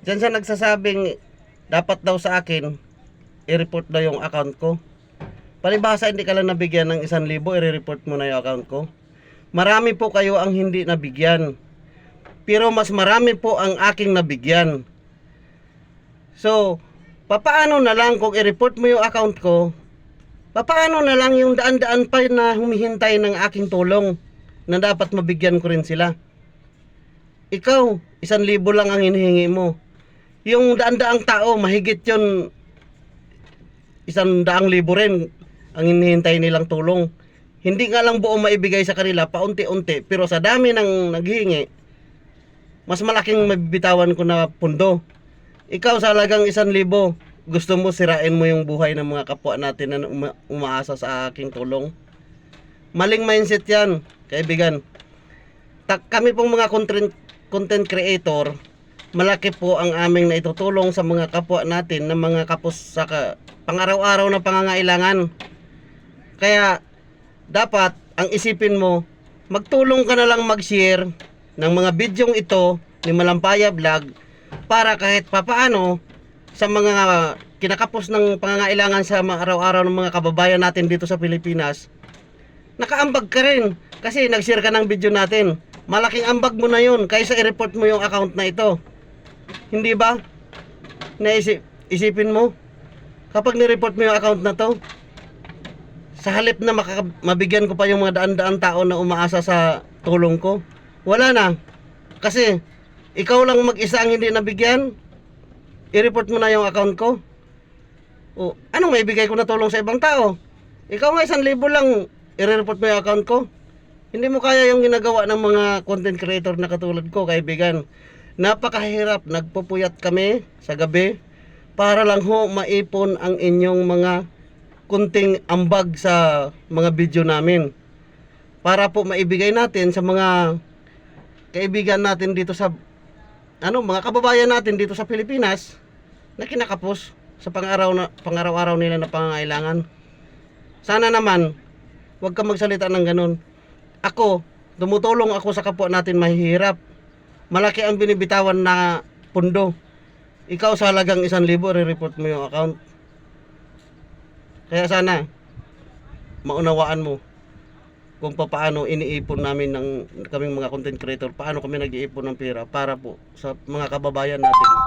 Diyan siya nagsasabing dapat daw sa akin i-report daw yung account ko. Palibhasa hindi ka lang nabigyan ng 1,000, i-report mo na yung account ko. Marami po kayo ang hindi nabigyan. Pero mas marami po ang aking nabigyan. So, papaano na lang kung i-report mo yung account ko? Papaano na lang yung daan-daan pa na humihintay ng aking tulong na dapat mabigyan ko rin sila? Ikaw, 1,000 lang ang hinihingi mo. Yung daan-daang tao, mahigit yun, 100,000 rin ang hinihintay nilang tulong. Hindi nga lang buo maibigay sa kanila, paunti-unti. Pero sa dami ng naghihingi, mas malaking mabibitawan ko na pundo. Ikaw sa halagang 1,000, gusto mo sirain mo yung buhay ng mga kapwa natin na umaasa sa aking tulong. Maling mindset yan, kaibigan. Kami pong mga content creator, malaki po ang aming naitutulong sa mga kapwa natin na mga kapos sa pang-araw-araw na pangangailangan. Kaya dapat ang isipin mo, magtulong ka na lang mag-share ng mga bidyong ito ni Malampaya Vlog para kahit papaano sa mga kinakapos ng pangangailangan sa mga araw-araw ng mga kababayan natin dito sa Pilipinas, nakaambag ka rin kasi nag-share ka ng video natin. Malaking ambag mo na yun kaysa i-report mo yung account na ito. Hindi ba? Isipin mo, kapag ni-report mo yung account na to, sa halip na mabigyan ko pa yung mga daan-daan tao na umaasa sa tulong ko, wala na. Kasi ikaw lang mag-isa ang hindi nabigyan, i-report mo na yung account ko. O, anong maibigay ko na tulong sa ibang tao? Ikaw nga 1,000 lang, i-report mo yung account ko. Hindi mo kaya yung ginagawa ng mga content creator na katulad ko, kaibigan. Napakahirap, nagpupuyat kami sa gabi para lang ho maipon ang inyong mga kunting ambag sa mga video namin. Para po maibigay natin sa mga kaibigan natin dito sa mga kababayan natin dito sa Pilipinas na kinakapos sa pang-araw-araw nila na pangangailangan. Sana naman huwag ka magsalita ng ganun. Ako, tumutulong ako sa kapwa natin mahihirap. Malaki ang binibitawan na pundo. Ikaw sa halagang 1,000, re-report mo yung account. Kaya sana maunawaan mo kung paano iniipon namin ng kaming mga content creator, paano kami nag-iipon ng pera para po sa mga kababayan natin.